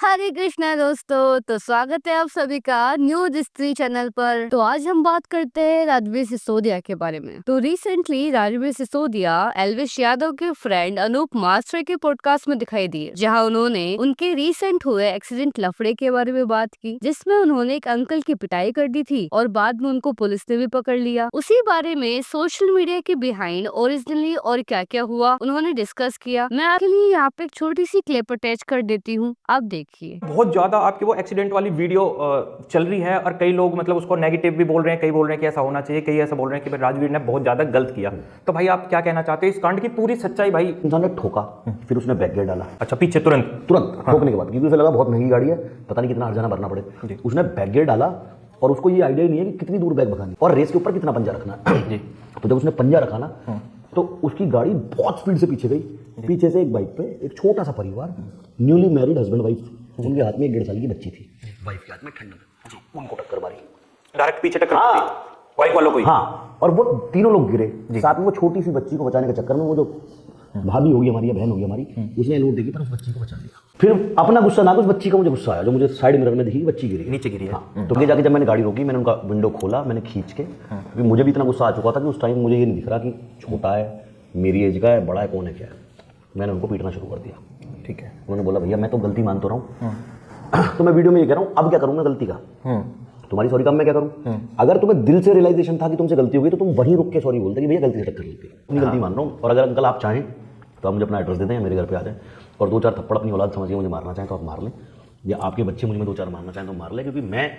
हरे कृष्णा दोस्तों। तो स्वागत है आप सभी का न्यूज स्त्री चैनल पर। तो आज हम बात करते हैं रणवीर सिसोदिया के बारे में। तो रिसेंटली रणवीर सिसोदिया एल्विश यादव के फ्रेंड अनूप मास्टर के पॉडकास्ट में दिखाई दिए, जहां उन्होंने उनके रिसेंट हुए एक्सीडेंट लफड़े के बारे में बात की, जिसमें उन्होंने एक अंकल की पिटाई कर दी थी और बाद में उनको पुलिस ने भी पकड़ लिया। उसी बारे में सोशल मीडिया के बिहाइंड ओरिजिनली और क्या क्या हुआ उन्होंने डिस्कस किया। मैं आपके लिए यहाँ पे एक छोटी सी क्लिप अटैच कर देती हूँ, आप देखिए। बहुत ज्यादा आपके वो एक्सीडेंट वाली वीडियो चल रही है और कई लोग मतलब उसको नेगेटिव भी बोल रहे हैं, कई बोल रहे हैं कि ऐसा होना चाहिए, कई ऐसा बोल रहे हैं कि भाई राजवीर ने बहुत ज्यादा गलत किया। तो भाई आप क्या कहना चाहते हैं इस कांड की पूरी सच्चाई? भाई इंसान ने ठोका, फिर उसने बैक गियर डाला। अच्छा, पीछे तुरंत ठोकने के बाद, क्योंकि उसे लगा बहुत महंगी गाड़ी है, पता नहीं कितना हर्जाना भरना पड़े। उसने बैक गियर डाला और उसको ये आइडिया नहीं है कि कितनी दूर बैक भगानी और रेस के ऊपर कितना पंजा रखना है। तो जब उसने पंजा रखा ना तो उसकी गाड़ी बहुत स्पीड से पीछे गई। पीछे से एक बाइक पे एक छोटा सा परिवार, न्यूली मैरिड हस्बैंड वाइफ, उनके हाथ में 1.5 साल की बच्ची थी। वाइफ के हाथ में ठंड, उनको टक्कर मारी, डायरेक्ट पीछे टक्कर मारी वाइफ वालों को। हाँ, और वो तीनों लोग गिरे। साथ में वो छोटी सी बच्ची को बचाने के चक्कर में वो जो भाभी होगी हमारी या बहन होगी हमारी, उसने एलोट देगी पर उस बच्ची को बचा लिया। फिर अपना गुस्सा ना, उस बच्ची का मुझे गुस्सा आया जो मुझे साइड मिरर में दिखी, बच्ची गिरी, नीचे गिरी है। हाँ। तो जाके जब मैंने गाड़ी रोकी, मैंने उनका विंडो खोला, मैंने खींच के, क्योंकि मुझे भी इतना गुस्सा आ चुका था कि उस टाइम मुझे ये नहीं दिख रहा कि छोटा है, मेरी एज का है, बड़ा है, कौन है क्या है। मैंने उनको पीटना शुरू कर दिया। ठीक है, उन्होंने बोला भैया मैं तो गलती मान तो रहा हूँ, तो मैं वीडियो में ये कह रहा हूँ, अब क्या करूँ मैं गलती का, तुम्हारी सॉरी का मैं क्या करूँ? अगर तुम्हें दिल से रियलाइजेशन था कि तुमसे गलती हो गई तो तुम वहीं रुक के सॉरी बोलते कि भैया गलती से टक्कर लेती, अपनी गलती मान रहा हूँ। और अगर अंकल आप चाहें तो आप मुझे अपना एड्रेस दे दें, मेरे घर पे आ जाए और 2-4 थप्पड़ अपनी औलाद समझिए मुझे मारना चाहें तो आप मार लें, या आपके बच्चे मुझे 2-4 मारना चाहें तो मार लें, क्योंकि मैं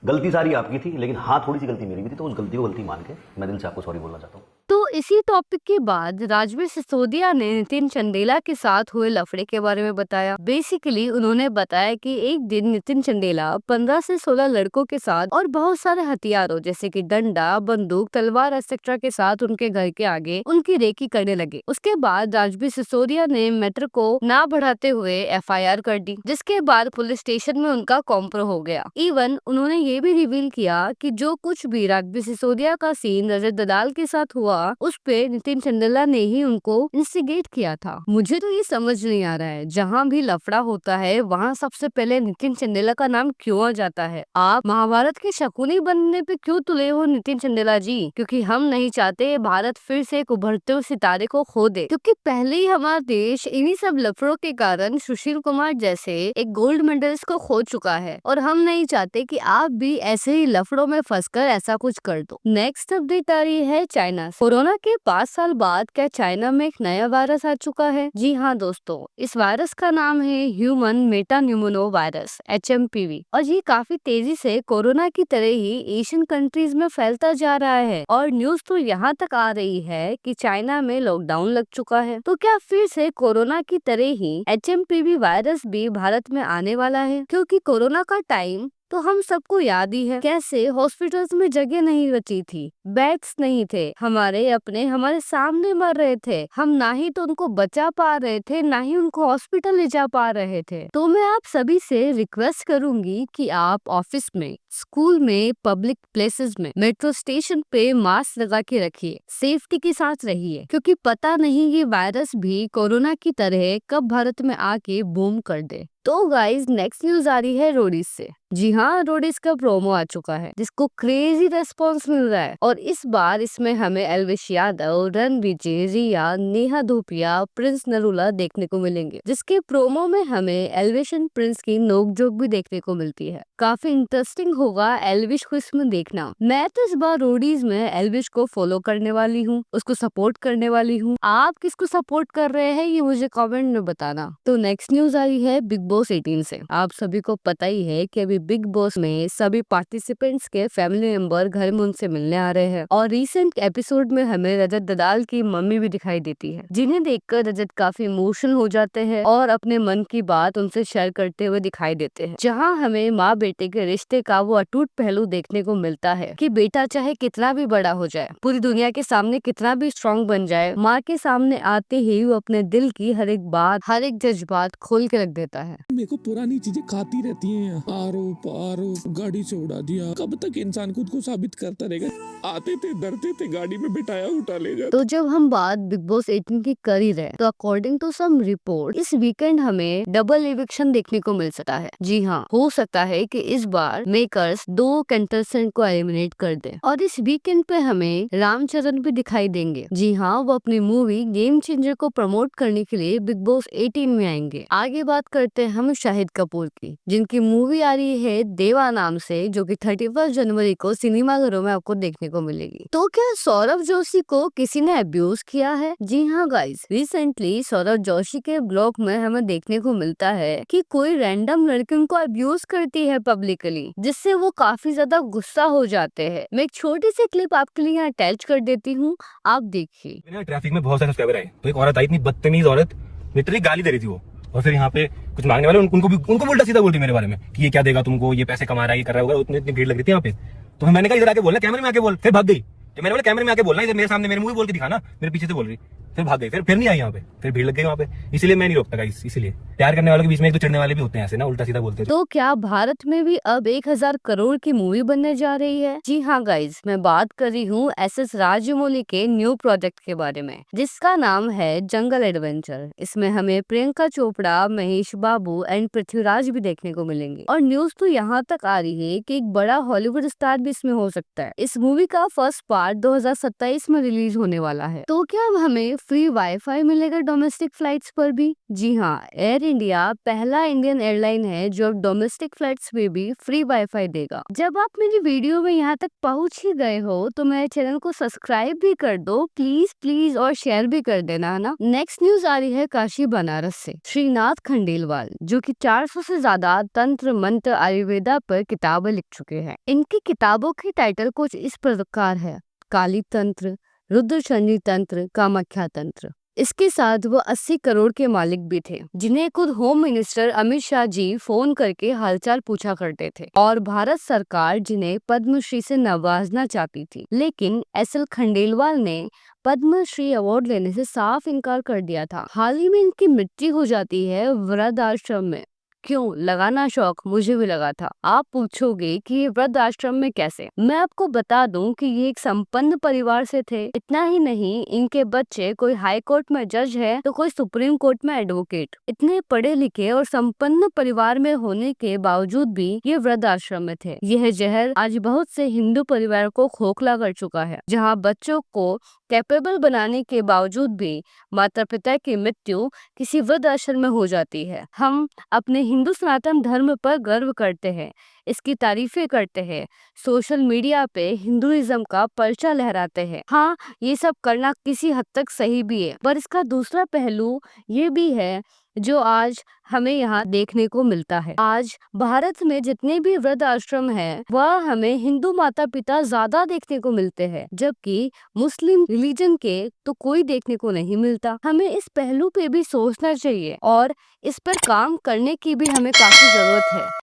गलती सारी आपकी थी, लेकिन हाँ थोड़ी सी गलती मेरी भी थी, तो उस गलती को गलती मान के मैं दिल से आपको सॉरी बोलना चाहता हूँ। तो इसी टॉपिक के बाद रणवीर सिसोदिया ने नितिन चंदेला के साथ हुए लफड़े के बारे में बताया। बेसिकली उन्होंने बताया कि एक दिन नितिन चंदेला 15 से 16 लड़कों के साथ और बहुत सारे हथियारों जैसे कि डंडा, बंदूक, तलवार एक्सेट्रा के साथ उनके घर के आगे उनकी रेकी करने लगे। उसके बाद रणवीर सिसोदिया ने मैटर को ना बढ़ाते हुए FIR कर दी, जिसके बाद पुलिस स्टेशन में उनका कॉम्प्रो हो गया। इवन उन्होंने ये भी रिवील किया कि जो कुछ भी रणवीर सिसोदिया का सीन रजत दलाल के साथ हुआ उस पे नितिन चंदेला ने ही उनको इंस्टिगेट किया था। मुझे तो ये समझ नहीं आ रहा है, जहाँ भी लफड़ा होता है वहाँ सबसे पहले नितिन चंदेला का नाम क्यों आ जाता है? आप महाभारत के शकुनी बनने पे क्यों तुले हो नितिन चंदेला जी? क्योंकि हम नहीं चाहते भारत फिर से एक उभरते हुए सितारे को खो दे, क्योंकि पहले ही हमारा देश इन्हीं सब लफड़ों के कारण सुशील कुमार जैसे एक गोल्ड मेडलिस्ट को खो चुका है, और हम नहीं चाहते कि आप भी ऐसे ही लफड़ों में फंसकर ऐसा कुछ कर दो। नेक्स्ट अपडेट आ रही है चाइना से। कोरोना के 5 साल बाद क्या चाइना में एक नया वायरस आ चुका है? जी हाँ दोस्तों, इस वायरस का नाम है ह्यूमन मेटान्यूमोनो वायरस HMPV, और ये काफी तेजी से कोरोना की तरह ही एशियन कंट्रीज में फैलता जा रहा है। और न्यूज तो यहाँ तक आ रही है कि चाइना में लॉकडाउन लग चुका है। तो क्या फिर से कोरोना की तरह ही HMPV वायरस भी भारत में आने वाला है? क्योंकि कोरोना का टाइम तो हम सबको याद ही है, कैसे हॉस्पिटल्स में जगह नहीं बची थी, बेड्स नहीं थे, हमारे अपने हमारे सामने मर रहे थे, हम ना ही तो उनको बचा पा रहे थे, ना ही उनको हॉस्पिटल ले जा पा रहे थे। तो मैं आप सभी से रिक्वेस्ट करूंगी कि आप ऑफिस में, स्कूल में, पब्लिक प्लेसेस में, मेट्रो स्टेशन पे मास्क लगा के रखिए, सेफ्टी के साथ रहिए, क्योंकि पता नहीं ये वायरस भी कोरोना की तरह कब भारत में आके बूम कर दे। तो गाइज नेक्स्ट न्यूज आ रही है रोडीज से। जी हाँ, रोडीज का प्रोमो आ चुका है जिसको क्रेजी रेस्पॉन्स मिल रहा है, और इस बार इसमें हमें एल्विश यादव, रणविजय, रिया, नेहा धूपिया, प्रिंस नरूला देखने को मिलेंगे, जिसके प्रोमो में हमें एल्विश एंड प्रिंस की नोकझोंक भी देखने को मिलती है। काफी इंटरेस्टिंग होगा एल्विश को इसमें देखना। मैं तो इस बार रोडीज में एल्विश को फॉलो करने वाली हूँ, उसको सपोर्ट करने वाली हूँ। आप किसको सपोर्ट कर रहे हैं ये मुझे कमेंट में बताना। तो नेक्स्ट न्यूज आ रही है बिग बॉस 18 से। आप सभी को पता ही है कि अभी बिग बॉस में सभी पार्टिसिपेंट्स के फैमिली मेंबर घर में उनसे मिलने आ रहे हैं, और रिसेंट एपिसोड में हमें रजत दलाल की मम्मी भी दिखाई देती है, जिन्हें देखकर रजत काफी इमोशनल हो जाते हैं और अपने मन की बात उनसे शेयर करते हुए दिखाई देते हैं, जहाँ हमें माँ बेटे के रिश्ते का वो अटूट पहलू देखने को मिलता है कि बेटा चाहे कितना भी बड़ा हो जाए, पूरी दुनिया के सामने कितना भी स्ट्रॉन्ग बन जाए, माँ के सामने आते ही वो अपने दिल की हर एक बात, हर एक जज्बात खोल के रख देता है। मेरे को पुरानी चीजें खाती रहती हैं। आरो पारो गाड़ी से उड़ा दिया। कब तक इंसान खुद को साबित करता रहेगा? आते थे, डरते थे, गाड़ी में बिठाया, उठा ले जाते। तो जब हम बात बिग बॉस 18 की कर ही रहे, तो अकॉर्डिंग टू सम रिपोर्ट इस वीकेंड हमें डबल इविक्शन देखने को मिल सकता है। जी हाँ, हो सकता है कि इस बार मेकर्स 2 कंटेस्टेंट को एलिमिनेट कर दे और इस वीकेंड पे हमें रामचरण भी दिखाई देंगे। जी हाँ, वो अपनी मूवी गेम चेंजर को प्रमोट करने के लिए बिग बॉस 18 में आएंगे। आगे बात करते हैं हम शाहिद कपूर की, जिनकी मूवी आ रही है देवा नाम से, जो कि 31 जनवरी को सिनेमाघरों में आपको देखने को मिलेगी। तो क्या सौरभ जोशी को किसी ने अब्यूज किया है? जी हाँ गाइस, रिसेंटली सौरभ जोशी के ब्लॉग में हमें देखने को मिलता है कि कोई रैंडम लड़की उनको अब्यूज करती है पब्लिकली, जिससे वो काफी ज्यादा गुस्सा हो जाते हैं। मैं एक छोटी सी क्लिप आपके लिए यहाँ अटैच कर देती हूँ, आप देखिए। ट्रैफिक में बहुत सारे सब्सक्राइबर आए, तो एक औरत आई, इतनी बदतमीज औरत, लिटरली गाली दे रही थी वो। और फिर यहाँ पे कुछ मांगने वाले उनको उल्टा सीधा बोलती मेरे बारे में कि ये क्या देगा तुमको, ये पैसे कमा रहा है, ये कर रहा है, इतनी भीड़ लग रही थी यहाँ पे। तो मैंने कहा इधर आके बोलना, कैमरे में आके बोल। फिर भाग गई। जब मैंने बोला कैमरे में आके बोलना, इधर मेरे सामने मेरे मुंह बोल के दिखाना, मेरे पीछे से बोल रही, फिर भाग गई। फिर नहीं आई यहाँ पे, फिर भीड़ लग गई वहाँ पे। इसीलिए मैं नहीं रोकता गाइस। इसीलिए प्यार करने वालों के बीच में एक दो चिढ़ने वाले भी होते हैं ऐसे ना, उल्टा सीधा बोलते हैं। तो क्या भारत में भी अब 1000 करोड़ की मूवी बनने जा रही है? जी हाँ गाइज, मैं बात कर रही हूँ SS राजमौली के न्यू प्रोजेक्ट के बारे में, जिसका नाम है जंगल एडवेंचर। इसमें हमें प्रियंका चोपड़ा, महेश बाबू एंड पृथ्वीराज भी देखने को मिलेंगे। और न्यूज तो यहाँ तक आ रही है कि एक बड़ा हॉलीवुड स्टार भी इसमें हो सकता है। इस मूवी का फर्स्ट पार्ट 2027 में रिलीज होने वाला है। तो क्या अब हमें फ्री वाईफाई मिलेगा डोमेस्टिक फ्लाइट्स पर भी? जी हाँ, एयर इंडिया पहला इंडियन एयरलाइन है जो अब डोमेस्टिक फ्लाइट्स में भी फ्री वाईफाई देगा। जब आप मेरी वीडियो में यहाँ तक पहुँच ही गए हो तो मेरे चैनल को सब्सक्राइब भी कर दो प्लीज प्लीज, और शेयर भी कर देना है ना। नेक्स्ट न्यूज आ रही है काशी बनारस से। श्रीनाथ खंडेलवाल, जो कि 400 से ज्यादा तंत्र मंत्र आयुर्वेदा पर किताबें लिख चुके हैं। इनकी किताबों की टाइटल कुछ इस प्रकार है: काली तंत्र, रुद्र शनि तंत्र, कामाख्या तंत्र। इसके साथ वो 80 करोड़ के मालिक भी थे, जिन्हें खुद home minister Amit Shah ji phone करके हालचाल पूछा करते थे, और भारत सरकार जिन्हें पद्मश्री से नवाजना चाहती थी। लेकिन SL खंडेलवाल ने पद्मश्री अवार्ड लेने से साफ इनकार कर दिया था। हाल ही में इनकी मृत्यु हो जाती है वृद्ध आश्रम में। क्यों लगाना शौक? मुझे भी लगा था। आप पूछोगे कि ये वृद्ध आश्रम में कैसे? मैं आपको बता दूं कि ये एक संपन्न परिवार से थे। इतना ही नहीं, इनके बच्चे कोई हाई कोर्ट में जज है तो कोई सुप्रीम कोर्ट में एडवोकेट। इतने पढ़े लिखे और संपन्न परिवार में होने के बावजूद भी ये वृद्ध आश्रम में थे। यह जहर आज बहुत से हिंदू परिवार को खोखला कर चुका है, जहाँ बच्चों को कैपेबल बनाने के बावजूद भी माता पिता की मृत्यु किसी वृद्ध आश्रम में हो जाती है। हम अपने हिंदू सनातन धर्म पर गर्व करते हैं, इसकी तारीफें करते हैं, सोशल मीडिया पे हिंदुइज्म का पर्चा लहराते हैं। हाँ, ये सब करना किसी हद तक सही भी है, पर इसका दूसरा पहलू ये भी है जो आज हमें यहाँ देखने को मिलता है। आज भारत में जितने भी वृद्ध आश्रम हैं, वह हमें हिंदू माता पिता ज्यादा देखने को मिलते हैं, जबकि मुस्लिम रिलीजन के तो कोई देखने को नहीं मिलता। हमें इस पहलू पे भी सोचना चाहिए और इस पर काम करने की भी हमें काफी जरूरत है।